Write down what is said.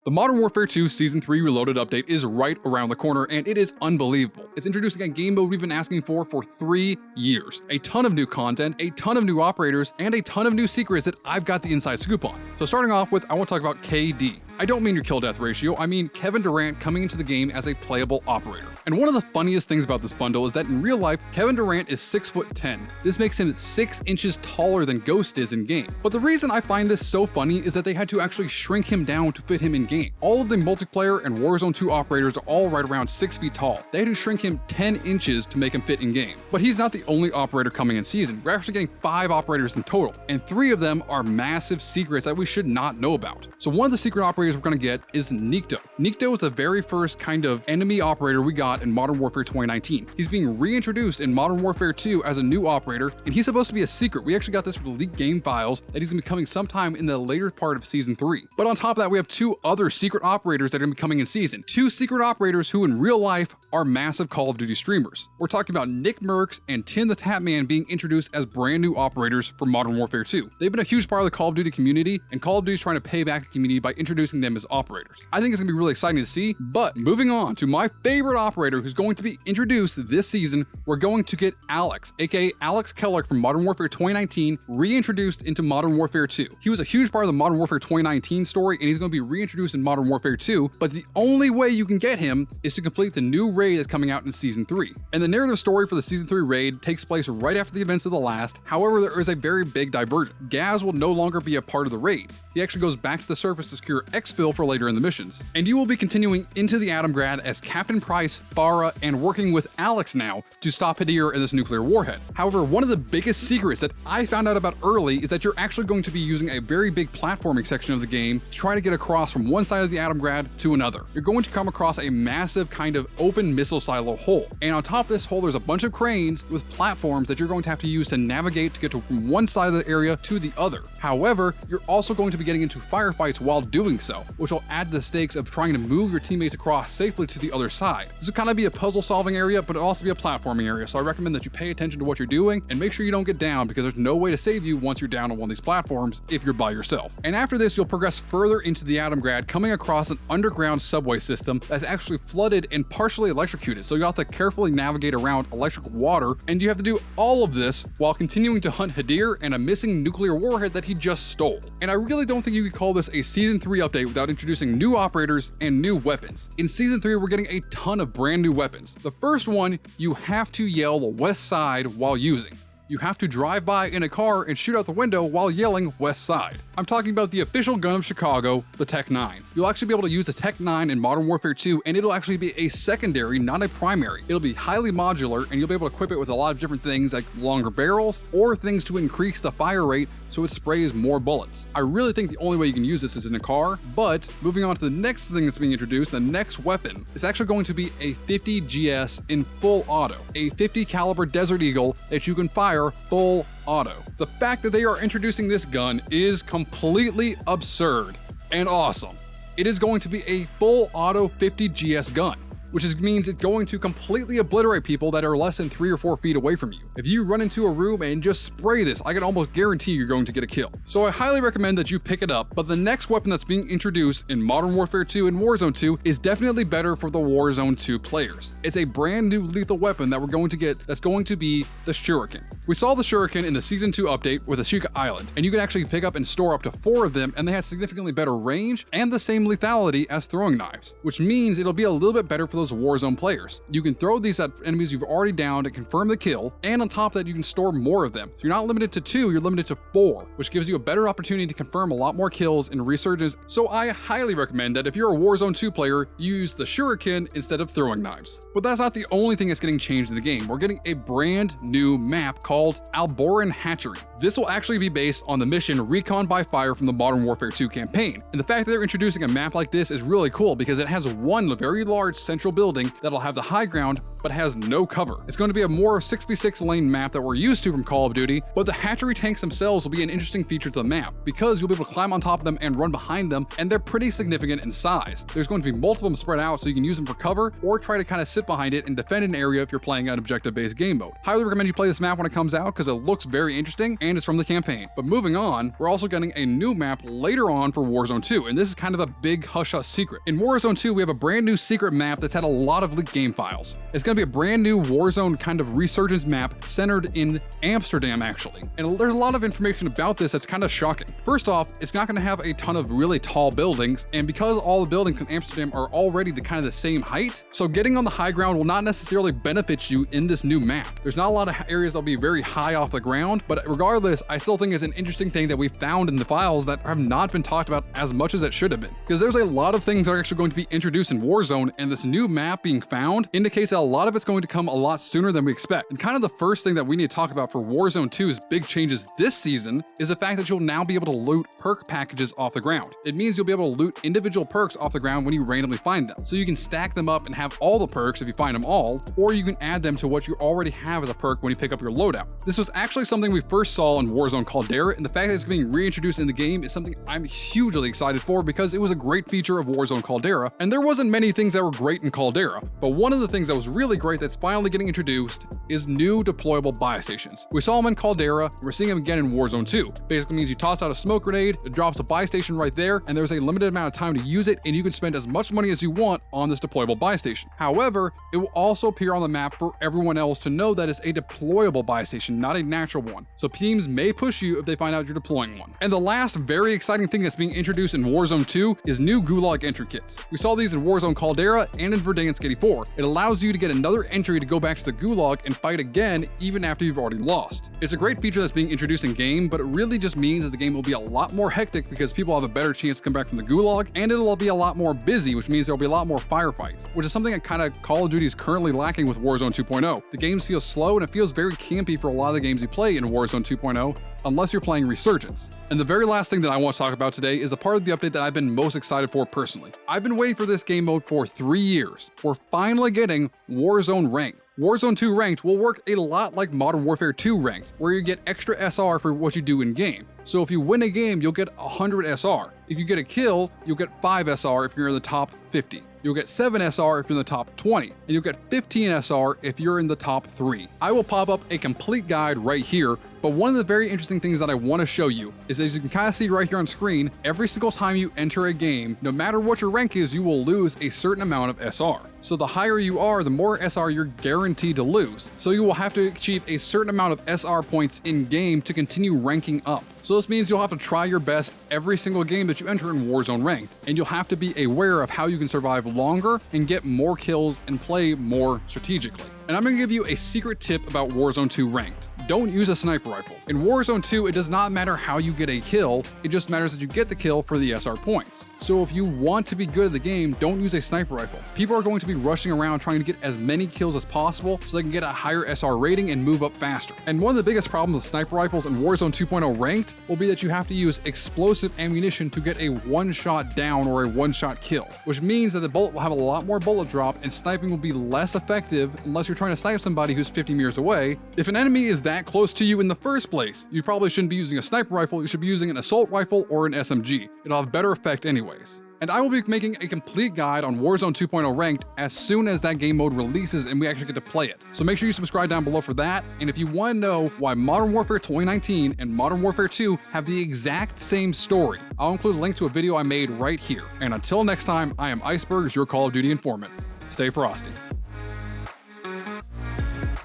The Modern Warfare 2 Season 3 Reloaded update is right around the corner, and it is unbelievable. It's introducing a game mode we've been asking for 3 years. A ton of new content, a ton of new operators, and a ton of new secrets that I've got the inside scoop on. So starting off with, I want to talk about KD. I don't mean your kill-death ratio, I mean Kevin Durant coming into the game as a playable operator. And one of the funniest things about this bundle is that in real life, Kevin Durant is 6'10". This makes him 6 inches taller than Ghost is in game. But the reason I find this so funny is that they had to actually shrink him down to fit him in game. All of the multiplayer and Warzone 2 operators are all right around 6 feet tall. They had to shrink him 10 inches to make him fit in game. But he's not the only operator coming in season. We're actually getting 5 operators in total, and 3 of them are massive secrets that we should not know about. So one of the secret operators we're going to get is Nikto. Nikto is the very first kind of enemy operator we got in Modern Warfare 2019. He's being reintroduced in Modern Warfare 2 as a new operator, and he's supposed to be a secret. We actually got this from leaked game files that he's going to be coming sometime in the later part of Season 3. But on top of that, we have 2 other secret operators that are going to be coming in season. 2 secret operators who in real life are massive Call of Duty streamers. We're talking about Nick Merckx and Tim the Tatman being introduced as brand new operators for Modern Warfare 2. They've been a huge part of the Call of Duty community, and Call of Duty is trying to pay back the community by introducing them as operators. I think it's going to be really exciting to see, but moving on to my favorite operator who's going to be introduced this season, we're going to get Alex, aka Alex Kellogg from Modern Warfare 2019, reintroduced into Modern Warfare 2. He was a huge part of the Modern Warfare 2019 story, and he's going to be reintroduced in Modern Warfare 2, but the only way you can get him is to complete the new raid that's coming out in Season 3. And the narrative story for the Season 3 raid takes place right after the events of the last. However, there is a very big divergence. Gaz will no longer be a part of the raids. He actually goes back to the surface to secure exfil for later in the missions. And you will be continuing into the Atomgrad as Captain Price, Farah, and working with Alex now to stop Hadir and this nuclear warhead. However, one of the biggest secrets that I found out about early is that you're actually going to be using a very big platforming section of the game to try to get across from one side of the Atomgrad to another. You're going to come across a massive kind of open missile silo hole. And on top of this hole, there's a bunch of cranes with platforms that you're going to have to use to navigate to get from one side of the area to the other. However, you're also going to be getting into firefights while doing so, which will add to the stakes of trying to move your teammates across safely to the other side. This will kind of be a puzzle solving area, but it'll also be a platforming area. So I recommend that you pay attention to what you're doing and make sure you don't get down, because there's no way to save you once you're down on one of these platforms if you're by yourself. And after this, you'll progress further into the Atomgrad, coming across an underground subway system that's actually flooded and partially electrocuted. So you have to carefully navigate around electric water, and you have to do all of this while continuing to hunt Hadir and a missing nuclear warhead that he just stole. And I really don't think you could call this a Season 3 update without introducing new operators and new weapons. In Season 3, we're getting a ton of brand new weapons. The first one, you have to yell West Side while using. You have to drive by in a car and shoot out the window while yelling West Side. I'm talking about the official gun of Chicago, the Tech 9. You'll actually be able to use the Tech 9 in Modern Warfare 2, and it'll actually be a secondary, not a primary. It'll be highly modular, and you'll be able to equip it with a lot of different things like longer barrels or things to increase the fire rate so it sprays more bullets. I really think the only way you can use this is in a car, but moving on to the next thing that's being introduced, the next weapon is actually going to be a 50 GS in full auto, a 50 caliber Desert Eagle that you can fire full auto. The fact that they are introducing this gun is completely absurd and awesome. It is going to be a full auto 50 GS gun, which means it's going to completely obliterate people that are less than 3 or 4 feet away from you. If you run into a room and just spray this, I can almost guarantee you're going to get a kill. So I highly recommend that you pick it up, but the next weapon that's being introduced in Modern Warfare 2 and Warzone 2 is definitely better for the Warzone 2 players. It's a brand new lethal weapon that we're going to get that's going to be the Shuriken. We saw the Shuriken in the Season 2 update with Ashika Island, and you can actually pick up and store up to 4 of them, and they have significantly better range and the same lethality as throwing knives, which means it'll be a little bit better for those Warzone players. You can throw these at enemies you've already downed to confirm the kill, and on top of that, you can store more of them. So you're not limited to 2, you're limited to 4, which gives you a better opportunity to confirm a lot more kills in resurges. So I highly recommend that if you're a Warzone 2 player, you use the Shuriken instead of throwing knives. But that's not the only thing that's getting changed in the game. We're getting a brand new map called Alboran Hatchery. This will actually be based on the mission Recon by Fire from the Modern Warfare 2 campaign. And the fact that they're introducing a map like this is really cool because it has one very large central building that'll have the high ground but has no cover. It's going to be a more 6v6 lane map that we're used to from Call of Duty, but the hatchery tanks themselves will be an interesting feature to the map because you'll be able to climb on top of them and run behind them, and they're pretty significant in size. There's going to be multiple of them spread out so you can use them for cover or try to kind of sit behind it and defend an area if you're playing an objective-based game mode. Highly recommend you play this map when it comes out because it looks very interesting and it's from the campaign. But moving on, we're also getting a new map later on for Warzone 2, and this is kind of a big hush-hush secret. In Warzone 2, we have a brand new secret map that's had a lot of leaked game files. It's going to be a brand new Warzone kind of resurgence map centered in Amsterdam, actually. And there's a lot of information about this that's kind of shocking. First off, it's not going to have a ton of really tall buildings, and because all the buildings in Amsterdam are already the kind of the same height, so getting on the high ground will not necessarily benefit you in this new map. There's not a lot of areas that'll be very high off the ground, but regardless, I still think it's an interesting thing that we found in the files that have not been talked about as much as it should have been. Because there's a lot of things that are actually going to be introduced in Warzone, and this new map being found indicates that a lot of it's going to come a lot sooner than we expect. And kind of the first thing that we need to talk about for Warzone 2's big changes this season is the fact that you'll now be able to loot perk packages off the ground. It means you'll be able to loot individual perks off the ground when you randomly find them. So you can stack them up and have all the perks if you find them all, or you can add them to what you already have as a perk when you pick up your loadout. This was actually something we first saw in Warzone Caldera, and the fact that it's being reintroduced in the game is something I'm hugely excited for because it was a great feature of Warzone Caldera, and there wasn't many things that were great in Caldera, but one of the things that was really great that's finally getting introduced is new deployable buy stations. We saw them in Caldera, and we're seeing them again in Warzone 2. Basically means you toss out a smoke grenade, it drops a buy station right there, and there's a limited amount of time to use it, and you can spend as much money as you want on this deployable buy station. However, it will also appear on the map for everyone else to know that it's a deployable buy station, not a natural one. So teams may push you if they find out you're deploying one. And the last very exciting thing that's being introduced in Warzone 2 is new Gulag entry kits. We saw these in Warzone Caldera and in Verdansk 84. It allows you to get another entry to go back to the Gulag and fight again even after you've already lost. It's a great feature that's being introduced in game, but it really just means that the game will be a lot more hectic because people have a better chance to come back from the Gulag, and it'll be a lot more busy, which means there'll be a lot more firefights, which is something that kind of Call of Duty is currently lacking with Warzone 2.0. The games feel slow and it feels very campy for a lot of the games you play in Warzone 2.0, unless you're playing Resurgence. And the very last thing that I want to talk about today is a part of the update that I've been most excited for personally. I've been waiting for this game mode for 3 years. We're finally getting Warzone Ranked. Warzone 2 Ranked will work a lot like Modern Warfare 2 Ranked, where you get extra SR for what you do in game. So if you win a game, you'll get 100 SR. If you get a kill, you'll get 5 SR if you're in the top 50. You'll get 7 SR if you're in the top 20, and you'll get 15 SR if you're in the top 3. I will pop up a complete guide right here, but one of the very interesting things that I want to show you is, as you can kind of see right here on screen, every single time you enter a game, no matter what your rank is, you will lose a certain amount of SR. So the higher you are, the more SR you're guaranteed to lose. So you will have to achieve a certain amount of SR points in game to continue ranking up. So this means you'll have to try your best every single game that you enter in Warzone Ranked, and you'll have to be aware of how you can survive longer and get more kills and play more strategically. And I'm going to give you a secret tip about Warzone 2 Ranked. Don't use a sniper rifle. In Warzone 2, it does not matter how you get a kill, it just matters that you get the kill for the SR points. So if you want to be good at the game, don't use a sniper rifle. People are going to be rushing around trying to get as many kills as possible so they can get a higher SR rating and move up faster. And one of the biggest problems with sniper rifles in Warzone 2.0 Ranked will be that you have to use explosive ammunition to get a one-shot down or a one-shot kill, which means that the bullet will have a lot more bullet drop and sniping will be less effective unless you're trying to snipe somebody who's 50 meters away. If an enemy is that close to you in the first place, you probably shouldn't be using a sniper rifle, you should be using an assault rifle or an SMG. It'll have better effect anyways. And I will be making a complete guide on Warzone 2.0 Ranked as soon as that game mode releases and we actually get to play it. So make sure you subscribe down below for that. And if you want to know why Modern Warfare 2019 and Modern Warfare 2 have the exact same story, I'll include a link to a video I made right here. And until next time, I am IceBurgz, your Call of Duty informant. Stay frosty.